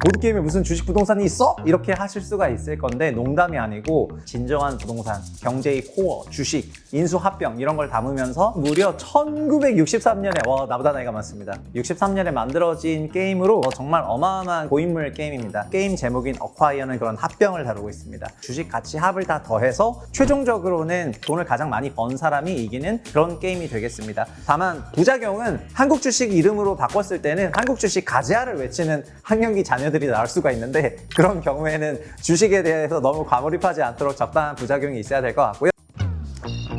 보드게임에 무슨 주식 부동산이 있어? 이렇게 하실 수가 있을 건데 농담이 아니고 진정한 부동산, 경제의 코어, 주식, 인수합병 이런 걸 담으면서 무려 1963년에 와 나보다 나이가 많습니다. 63년에 만들어진 게임으로 정말 어마어마한 고인물 게임입니다. 게임 제목인 어콰이어는 그런 합병을 다루고 있습니다. 주식 가치 합을 다 더해서 최종적으로는 돈을 가장 많이 번 사람이 이기는 그런 게임이 되겠습니다. 다만 부작용은 한국 주식 이름으로 바꿨을 때는 한국 주식 가즈아를 외치는 학령기 자녀들이 나올 수가 있는데 그런 경우에는 주식에 대해서 너무 과몰입하지 않도록 적당한 부작용이 있어야 될 것 같고요.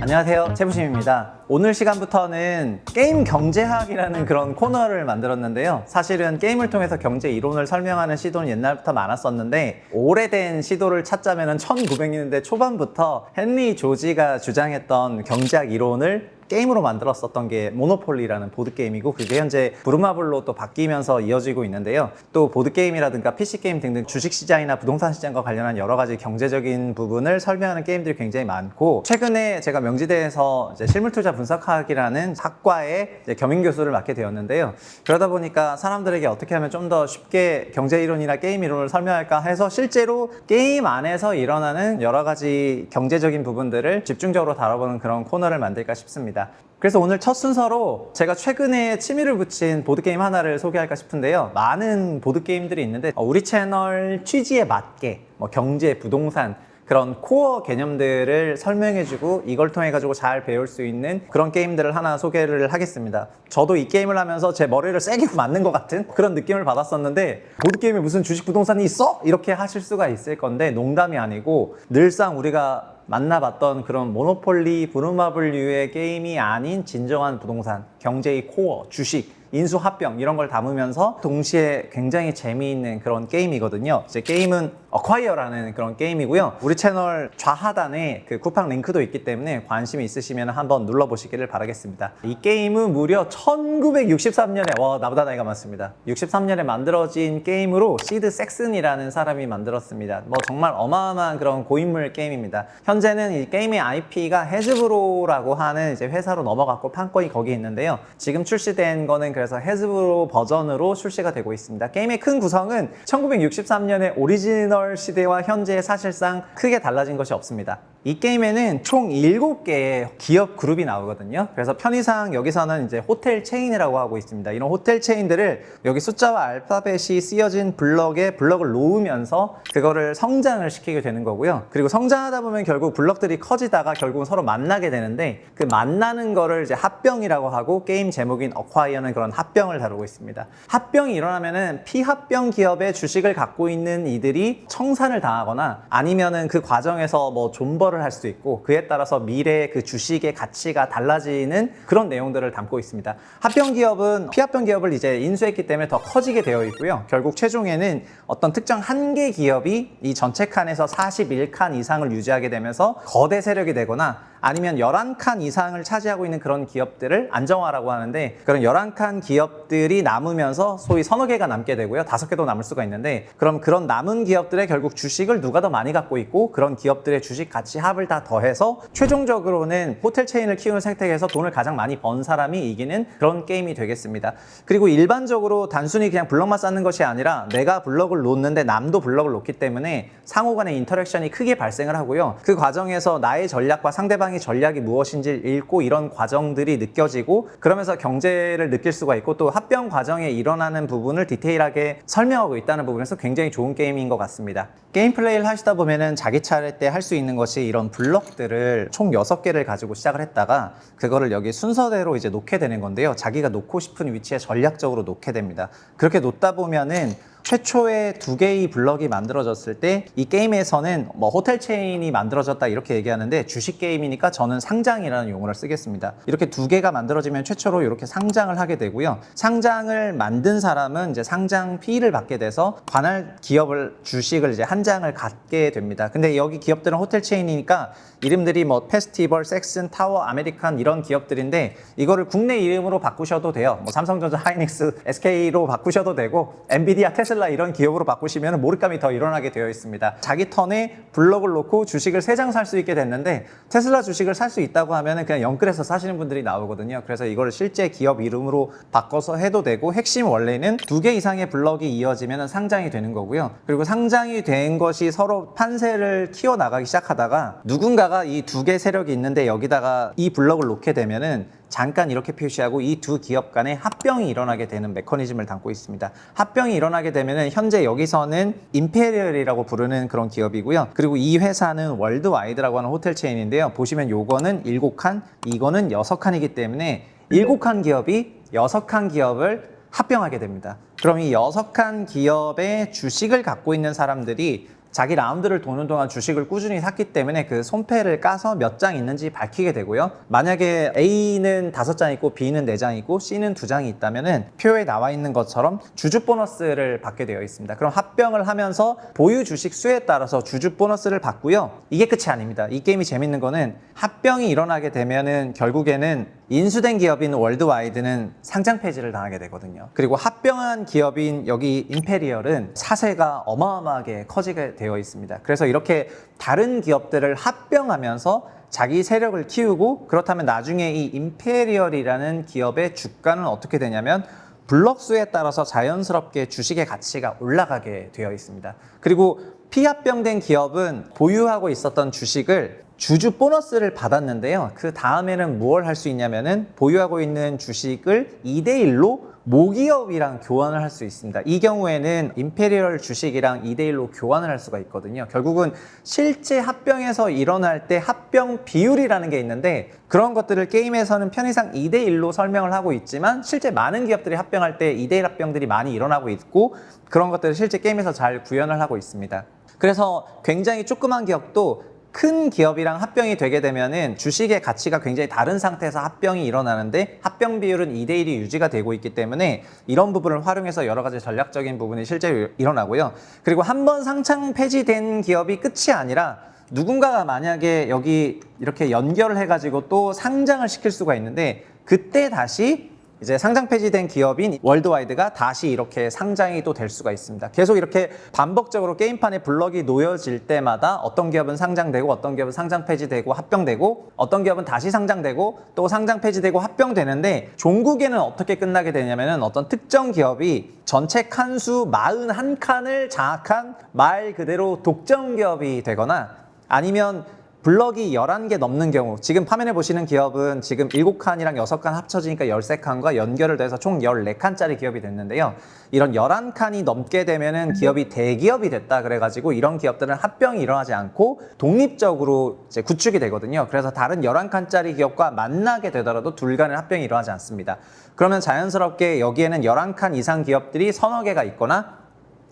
안녕하세요, 채부심입니다. 오늘 시간부터는 게임 경제학이라는 그런 코너를 만들었는데요. 사실은 게임을 통해서 경제 이론을 설명하는 시도는 옛날부터 많았었는데 오래된 시도를 찾자면 1900년대 초반부터 헨리 조지가 주장했던 경제학 이론을 게임으로 만들었었던 게 모노폴리라는 보드게임이고 그게 현재 부루마블로 또 바뀌면서 이어지고 있는데요. 또 보드게임이라든가 PC게임 등등 주식시장이나 부동산 시장과 관련한 여러 가지 경제적인 부분을 설명하는 게임들이 굉장히 많고 최근에 제가 명지대에서 실물투자 분석학이라는 학과의 겸임교수를 맡게 되었는데요. 그러다 보니까 사람들에게 어떻게 하면 좀 더 쉽게 경제이론이나 게임 이론을 설명할까 해서 실제로 게임 안에서 일어나는 여러 가지 경제적인 부분들을 집중적으로 다뤄보는 그런 코너를 만들까 싶습니다. 그래서 오늘 첫 순서로 제가 최근에 취미를 붙인 보드게임 하나를 소개할까 싶은데요. 많은 보드게임들이 있는데 우리 채널 취지에 맞게 경제, 부동산 그런 코어 개념들을 설명해주고 이걸 통해 가지고 잘 배울 수 있는 그런 게임들을 하나 소개를 하겠습니다. 저도 이 게임을 하면서 제 머리를 세게 맞는 것 같은 그런 느낌을 받았었는데 보드게임에 무슨 주식 부동산이 있어? 이렇게 하실 수가 있을 건데 농담이 아니고 늘상 우리가 만나봤던 그런 모노폴리, 부루마블류의 게임이 아닌 진정한 부동산, 경제의 코어, 주식, 인수합병 이런 걸 담으면서 동시에 굉장히 재미있는 그런 게임이거든요. 이제 게임은 어콰이어라는 그런 게임이고요. 우리 채널 좌하단에 그 쿠팡 링크도 있기 때문에 관심이 있으시면 한번 눌러보시기를 바라겠습니다. 이 게임은 무려 1963년에 와 나보다 나이가 많습니다. 63년에 만들어진 게임으로 시드 섹슨이라는 사람이 만들었습니다. 정말 어마어마한 그런 고인물 게임입니다. 현재는 이 게임의 IP가 헤즈브로라고 하는 이제 회사로 넘어갔고 판권이 거기 있는데요. 지금 출시된 거는 그래서 헤즈브로 버전으로 출시가 되고 있습니다. 게임의 큰 구성은 1963년의 오리지널 시대와 현재 사실상 크게 달라진 것이 없습니다. 이 게임에는 총 7개의 기업 그룹이 나오거든요. 그래서 편의상 여기서는 이제 호텔 체인이라고 하고 있습니다. 이런 호텔 체인들을 여기 숫자와 알파벳이 쓰여진 블럭에 블럭을 놓으면서 그거를 성장을 시키게 되는 거고요. 그리고 성장하다 보면 결국 블럭들이 커지다가 결국은 서로 만나게 되는데 그 만나는 거를 이제 합병이라고 하고 게임 제목인 어콰이어는 그런 합병을 다루고 있습니다. 합병이 일어나면은 피합병 기업의 주식을 갖고 있는 이들이 청산을 당하거나 아니면은 그 과정에서 존버를 할 수 있고 그에 따라서 미래의 그 주식의 가치가 달라지는 그런 내용들을 담고 있습니다. 합병 기업은 피합병 기업을 이제 인수했기 때문에 더 커지게 되어 있고요. 결국 최종에는 어떤 특정 한 개 기업이 이 전체 칸에서 41칸 이상을 유지하게 되면서 거대 세력이 되거나 아니면 11칸 이상을 차지하고 있는 그런 기업들을 안정화라고 하는데 그런 11칸 기업들이 남으면서 소위 서너 개가 남게 되고요. 5개도 남을 수가 있는데 그럼 그런 남은 기업들의 결국 주식을 누가 더 많이 갖고 있고 그런 기업들의 주식 가치 합을 다 더해서 최종적으로는 호텔 체인을 키우는 생태계에서 돈을 가장 많이 번 사람이 이기는 그런 게임이 되겠습니다. 그리고 일반적으로 단순히 그냥 블럭만 쌓는 것이 아니라 내가 블럭을 놓는데 남도 블럭을 놓기 때문에 상호 간의 인터랙션이 크게 발생을 하고요. 그 과정에서 나의 전략과 상대방의 전략이 무엇인지 읽고 이런 과정들이 느껴지고 그러면서 경제를 느낄 수가 있고 또 합병 과정에 일어나는 부분을 디테일하게 설명하고 있다는 부분에서 굉장히 좋은 게임인 것 같습니다. 게임 플레이를 하시다 보면은 자기 차례 때 할 수 있는 것이 이런 블럭들을 총 6개를 가지고 시작을 했다가 그거를 여기 순서대로 이제 놓게 되는 건데요. 자기가 놓고 싶은 위치에 전략적으로 놓게 됩니다. 그렇게 놓다 보면은 최초에 2개의 블럭이 만들어졌을 때 이 게임에서는 호텔 체인이 만들어졌다 이렇게 얘기하는데 주식 게임이니까 저는 상장이라는 용어를 쓰겠습니다. 이렇게 2개가 만들어지면 최초로 이렇게 상장을 하게 되고요. 상장을 만든 사람은 이제 상장 피를 받게 돼서 관할 기업을 주식을 이제 한 장을 갖게 됩니다. 근데 여기 기업들은 호텔 체인이니까 이름들이 페스티벌, 섹슨, 타워, 아메리칸 이런 기업들인데 이거를 국내 이름으로 바꾸셔도 돼요. 삼성전자, 하이닉스, SK로 바꾸셔도 되고 엔비디아, 테슬라 테슬라 이런 기업으로 바꾸시면 몰입감이 더 일어나게 되어 있습니다. 자기 턴에 블럭을 놓고 주식을 3장 살 수 있게 됐는데 테슬라 주식을 살 수 있다고 하면 그냥 영끌해서 사시는 분들이 나오거든요. 그래서 이거를 실제 기업 이름으로 바꿔서 해도 되고, 핵심 원래는 2개 이상의 블럭이 이어지면 상장이 되는 거고요. 그리고 상장이 된 것이 서로 판세를 키워나가기 시작하다가 누군가가 이 2개 세력이 있는데 여기다가 이 블럭을 놓게 되면은 잠깐 이렇게 표시하고 이 두 기업 간에 합병이 일어나게 되는 메커니즘을 담고 있습니다. 합병이 일어나게 되면은 현재 여기서는 임페리얼이라고 부르는 그런 기업이고요. 그리고 이 회사는 월드와이드라고 하는 호텔 체인인데요. 보시면 요거는 7칸, 이거는 6칸이기 때문에 7칸 기업이 6칸 기업을 합병하게 됩니다. 그럼 이 6칸 기업의 주식을 갖고 있는 사람들이 자기 라운드를 도는 동안 주식을 꾸준히 샀기 때문에 그 손패를 까서 몇 장 있는지 밝히게 되고요. 만약에 A는 5장 있고 B는 4장 있고 C는 2장이 있다면은 표에 나와 있는 것처럼 주주 보너스를 받게 되어 있습니다. 그럼 합병을 하면서 보유 주식 수에 따라서 주주 보너스를 받고요. 이게 끝이 아닙니다. 이 게임이 재밌는 거는 합병이 일어나게 되면은 결국에는 인수된 기업인 월드와이드는 상장 폐지를 당하게 되거든요. 그리고 합병한 기업인 여기 임페리얼은 사세가 어마어마하게 커지게 되어 있습니다. 그래서 이렇게 다른 기업들을 합병하면서 자기 세력을 키우고, 그렇다면 나중에 이 임페리얼이라는 기업의 주가는 어떻게 되냐면 블럭 수에 따라서 자연스럽게 주식의 가치가 올라가게 되어 있습니다. 그리고 피합병된 기업은 보유하고 있었던 주식을 주주 보너스를 받았는데요. 그 다음에는 무엇을 할 수 있냐면은 보유하고 있는 주식을 2대1로 모기업이랑 교환을 할 수 있습니다. 이 경우에는 임페리얼 주식이랑 2대1로 교환을 할 수가 있거든요. 결국은 실제 합병에서 일어날 때 합병 비율이라는 게 있는데, 그런 것들을 게임에서는 편의상 2대1로 설명을 하고 있지만 실제 많은 기업들이 합병할 때 2대1 합병들이 많이 일어나고 있고, 그런 것들을 실제 게임에서 잘 구현을 하고 있습니다. 그래서 굉장히 조그만 기업도 큰 기업이랑 합병이 되게 되면은 주식의 가치가 굉장히 다른 상태에서 합병이 일어나는데, 합병 비율은 2대1이 유지가 되고 있기 때문에 이런 부분을 활용해서 여러 가지 전략적인 부분이 실제로 일어나고요. 그리고 한번 상장 폐지된 기업이 끝이 아니라 누군가가 만약에 여기 이렇게 연결을 해가지고 또 상장을 시킬 수가 있는데, 그때 다시 이제 상장 폐지된 기업인 월드와이드가 다시 이렇게 상장이 또 될 수가 있습니다. 계속 이렇게 반복적으로 게임판에 블럭이 놓여질 때마다 어떤 기업은 상장되고, 어떤 기업은 상장 폐지되고 합병되고, 어떤 기업은 다시 상장되고 또 상장 폐지되고 합병되는데, 종국에는 어떻게 끝나게 되냐면은 어떤 특정 기업이 전체 칸수 41칸을 장악한 말 그대로 독점 기업이 되거나, 아니면 블럭이 11개 넘는 경우, 지금 화면에 보시는 기업은 지금 7칸이랑 6칸 합쳐지니까 13칸과 연결을 돼서 총 14칸짜리 기업이 됐는데요. 이런 11칸이 넘게 되면은 기업이 대기업이 됐다 그래가지고 이런 기업들은 합병이 일어나지 않고 독립적으로 이제 구축이 되거든요. 그래서 다른 11칸짜리 기업과 만나게 되더라도 둘 간의 합병이 일어나지 않습니다. 그러면 자연스럽게 여기에는 11칸 이상 기업들이 서너 개가 있거나,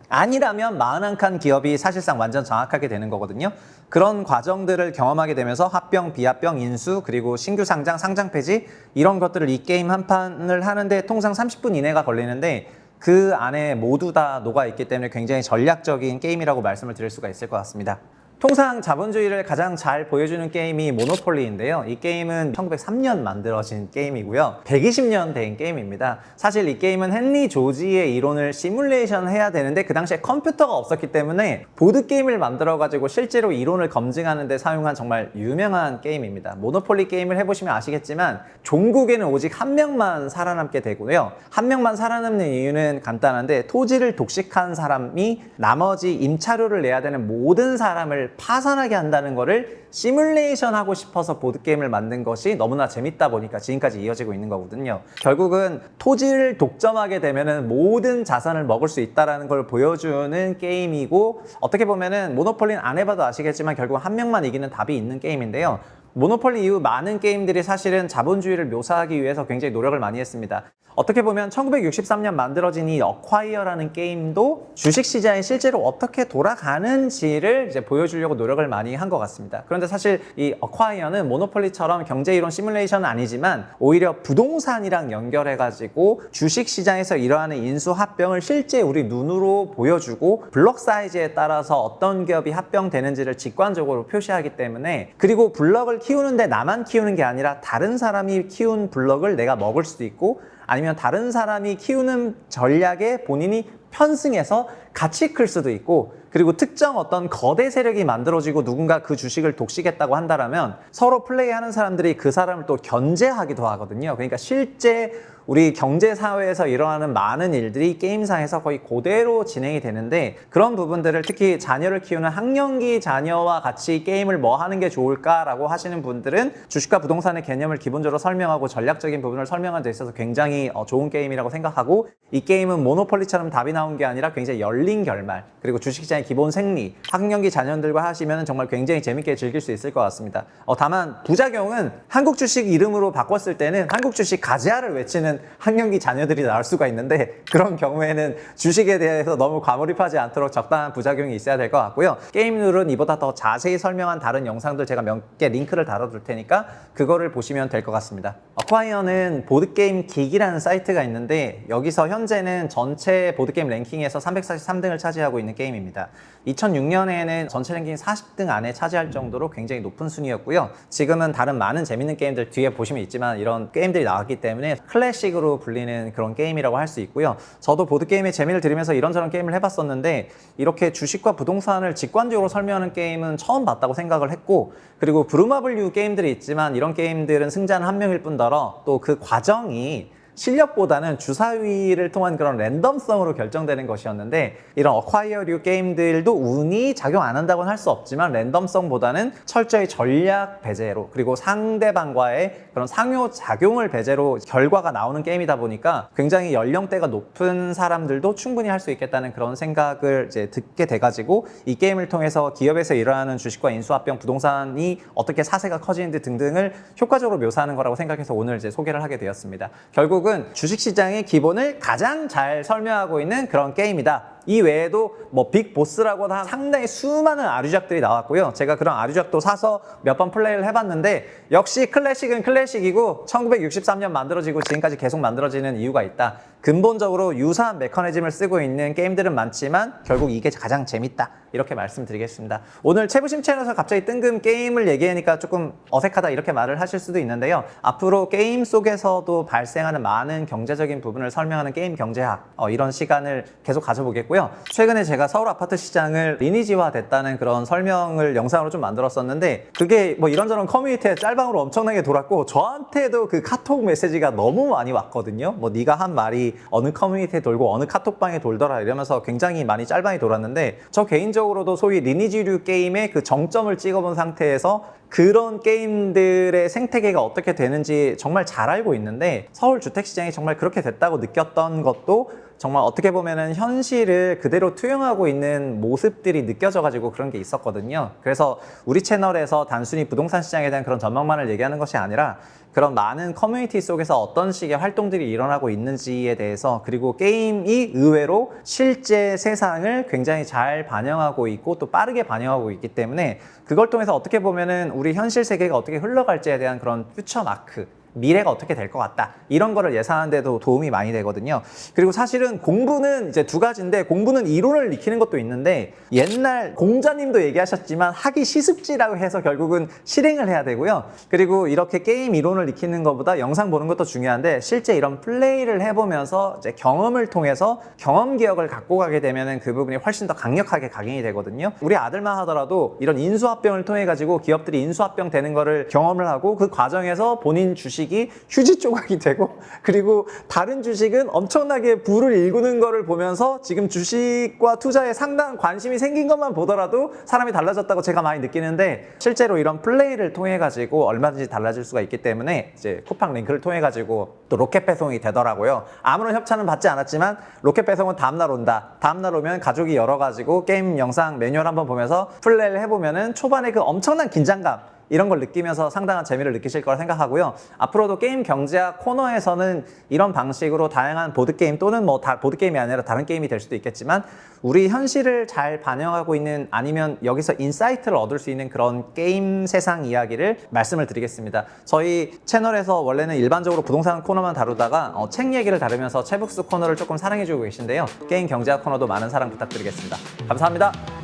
아니라면 41칸 기업이 사실상 완전 장악하게 되는 거거든요. 그런 과정들을 경험하게 되면서 합병, 비합병, 인수, 그리고 신규 상장, 상장 폐지, 이런 것들을 이 게임 한 판을 하는데 통상 30분 이내가 걸리는데, 그 안에 모두 다 녹아있기 때문에 굉장히 전략적인 게임이라고 말씀을 드릴 수가 있을 것 같습니다. 통상 자본주의를 가장 잘 보여주는 게임이 모노폴리인데요. 이 게임은 1903년 만들어진 게임이고요. 120년 된 게임입니다. 사실 이 게임은 헨리 조지의 이론을 시뮬레이션 해야 되는데 그 당시에 컴퓨터가 없었기 때문에 보드게임을 만들어가지고 실제로 이론을 검증하는 데 사용한 정말 유명한 게임입니다. 모노폴리 게임을 해보시면 아시겠지만 종국에는 오직 한 명만 살아남게 되고요. 한 명만 살아남는 이유는 간단한데, 토지를 독식한 사람이 나머지 임차료를 내야 되는 모든 사람을 파산하게 한다는 거를 시뮬레이션 하고 싶어서 보드게임을 만든 것이 너무나 재밌다 보니까 지금까지 이어지고 있는 거거든요. 결국은 토지를 독점하게 되면은 모든 자산을 먹을 수 있다는 걸 보여주는 게임이고, 어떻게 보면은 모노폴리는 안 해봐도 아시겠지만 결국 한 명만 이기는 답이 있는 게임인데요. 모노폴리 이후 많은 게임들이 사실은 자본주의를 묘사하기 위해서 굉장히 노력을 많이 했습니다. 어떻게 보면 1963년 만들어진 이 어콰이어라는 게임도 주식시장이 실제로 어떻게 돌아가는지를 이제 보여주려고 노력을 많이 한 것 같습니다. 그런데 사실 이 어콰이어는 모노폴리처럼 경제이론 시뮬레이션은 아니지만 오히려 부동산이랑 연결해가지고 주식시장에서 일어나는 인수합병을 실제 우리 눈으로 보여주고, 블럭 사이즈에 따라서 어떤 기업이 합병되는지를 직관적으로 표시하기 때문에, 그리고 블럭을 키우는데 나만 키우는 게 아니라 다른 사람이 키운 블럭을 내가 먹을 수도 있고, 아니면 다른 사람이 키우는 전략에 본인이 편승해서 같이 클 수도 있고, 그리고 특정 어떤 거대 세력이 만들어지고 누군가 그 주식을 독식했다고 한다면 서로 플레이하는 사람들이 그 사람을 또 견제하기도 하거든요. 그러니까 실제 우리 경제사회에서 일어나는 많은 일들이 게임상에서 거의 그대로 진행이 되는데, 그런 부분들을 특히 자녀를 키우는 학령기 자녀와 같이 게임을 뭐 하는 게 좋을까라고 하시는 분들은 주식과 부동산의 개념을 기본적으로 설명하고 전략적인 부분을 설명하는 데 있어서 굉장히 좋은 게임이라고 생각하고, 이 게임은 모노폴리처럼 답이 나온 게 아니라 굉장히 열린 결말, 그리고 주식시장의 기본 생리, 학령기 자녀들과 하시면 정말 굉장히 재밌게 즐길 수 있을 것 같습니다. 다만 부작용은 한국 주식 이름으로 바꿨을 때는 한국 주식 가즈아를 외치는 학령기 자녀들이 나올 수가 있는데, 그런 경우에는 주식에 대해서 너무 과몰입하지 않도록 적당한 부작용이 있어야 될 것 같고요. 게임 룰은 이보다 더 자세히 설명한 다른 영상들 제가 몇 개 링크를 달아둘 테니까 그거를 보시면 될 것 같습니다. 어콰이어는 보드게임 긱이라는 사이트가 있는데, 여기서 현재는 전체 보드게임 랭킹에서 343등을 차지하고 있는 게임입니다. 2006년에는 전체 랭킹 40등 안에 차지할 정도로 굉장히 높은 순위였고요. 지금은 다른 많은 재밌는 게임들 뒤에 보시면 있지만 이런 게임들이 나왔기 때문에 클래식으로 불리는 그런 게임이라고 할 수 있고요. 저도 보드게임의 재미를 들으면서 이런저런 게임을 해봤었는데, 이렇게 주식과 부동산을 직관적으로 설명하는 게임은 처음 봤다고 생각을 했고, 그리고 브루마블류 게임들이 있지만 이런 게임들은 승자는 한 명일 뿐더러 또 그 과정이 실력보다는 주사위를 통한 그런 랜덤성으로 결정되는 것이었는데, 이런 어콰이어류 게임들도 운이 작용 안 한다고는 할 수 없지만 랜덤성보다는 철저히 전략 배제로, 그리고 상대방과의 그런 상호작용을 배제로 결과가 나오는 게임이다 보니까 굉장히 연령대가 높은 사람들도 충분히 할 수 있겠다는 그런 생각을 이제 듣게 돼가지고, 이 게임을 통해서 기업에서 일어나는 주식과 인수합병, 부동산이 어떻게 사세가 커지는지 등등을 효과적으로 묘사하는 거라고 생각해서 오늘 이제 소개를 하게 되었습니다. 결국 주식시장의 기본을 가장 잘 설명하고 있는 그런 게임이다. 이 외에도 뭐 빅보스라고 다 상당히 수많은 아류작들이 나왔고요. 제가 그런 아류작도 사서 몇 번 플레이를 해봤는데, 역시 클래식은 클래식이고 1963년 만들어지고 지금까지 계속 만들어지는 이유가 있다. 근본적으로 유사한 메커니즘을 쓰고 있는 게임들은 많지만 결국 이게 가장 재밌다, 이렇게 말씀드리겠습니다. 오늘 채부심 채널에서 갑자기 뜬금 게임을 얘기하니까 조금 어색하다 이렇게 말을 하실 수도 있는데요. 앞으로 게임 속에서도 발생하는 많은 경제적인 부분을 설명하는 게임 경제학, 이런 시간을 계속 가져보겠고요. 최근에 제가 서울 아파트 시장을 리니지화 됐다는 그런 설명을 영상으로 좀 만들었었는데, 그게 뭐 이런저런 커뮤니티에 짤방으로 엄청나게 돌았고, 저한테도 그 카톡 메시지가 너무 많이 왔거든요. 뭐 네가 한 말이 어느 커뮤니티에 돌고 어느 카톡방에 돌더라 이러면서 굉장히 많이 짤방이 돌았는데, 저 개인적으로도 소위 리니지류 게임의 그 정점을 찍어본 상태에서 그런 게임들의 생태계가 어떻게 되는지 정말 잘 알고 있는데, 서울 주택시장이 정말 그렇게 됐다고 느꼈던 것도 정말 어떻게 보면은 현실을 그대로 투영하고 있는 모습들이 느껴져가지고 그런 게 있었거든요. 그래서 우리 채널에서 단순히 부동산 시장에 대한 그런 전망만을 얘기하는 것이 아니라, 그런 많은 커뮤니티 속에서 어떤 식의 활동들이 일어나고 있는지에 대해서, 그리고 게임이 의외로 실제 세상을 굉장히 잘 반영하고 있고 또 빠르게 반영하고 있기 때문에, 그걸 통해서 어떻게 보면은 우리 현실 세계가 어떻게 흘러갈지에 대한 그런 퓨처 마크, 미래가 어떻게 될 것 같다, 이런 거를 예상하는 데도 도움이 많이 되거든요. 그리고 사실은 공부는 이제 두 가지인데, 공부는 이론을 익히는 것도 있는데, 옛날 공자님도 얘기하셨지만 하기 시습지라고 해서 결국은 실행을 해야 되고요. 그리고 이렇게 게임 이론을 익히는 것보다 영상 보는 것도 중요한데, 실제 이런 플레이를 해보면서 이제 경험을 통해서 경험 기억을 갖고 가게 되면은 그 부분이 훨씬 더 강력하게 각인이 되거든요. 우리 아들만 하더라도 이런 인수합병을 통해 가지고 기업들이 인수합병 되는 거를 경험을 하고, 그 과정에서 본인 주식이 휴지 조각이 되고, 그리고 다른 주식은 엄청나게 부를 일구는 거를 보면서 지금 주식과 투자에 상당한 관심이 생긴 것만 보더라도 사람이 달라졌다고 제가 많이 느끼는데, 실제로 이런 플레이를 통해 가지고 얼마든지 달라질 수가 있기 때문에 이제 쿠팡 링크를 통해 가지고 또 로켓 배송이 되더라고요. 아무런 협찬은 받지 않았지만 로켓 배송은 다음날 온다. 다음날 오면 가족이 열어가지고 게임 영상 매뉴얼 한번 보면서 플레이를 해보면은 초반에 그 엄청난 긴장감, 이런 걸 느끼면서 상당한 재미를 느끼실 거라 생각하고요. 앞으로도 게임 경제학 코너에서는 이런 방식으로 다양한 보드게임, 또는 뭐 보드게임이 아니라 다른 게임이 될 수도 있겠지만, 우리 현실을 잘 반영하고 있는, 아니면 여기서 인사이트를 얻을 수 있는 그런 게임 세상 이야기를 말씀을 드리겠습니다. 저희 채널에서 원래는 일반적으로 부동산 코너만 다루다가 책 얘기를 다루면서 채북스 코너를 조금 사랑해주고 계신데요. 게임 경제학 코너도 많은 사랑 부탁드리겠습니다. 감사합니다.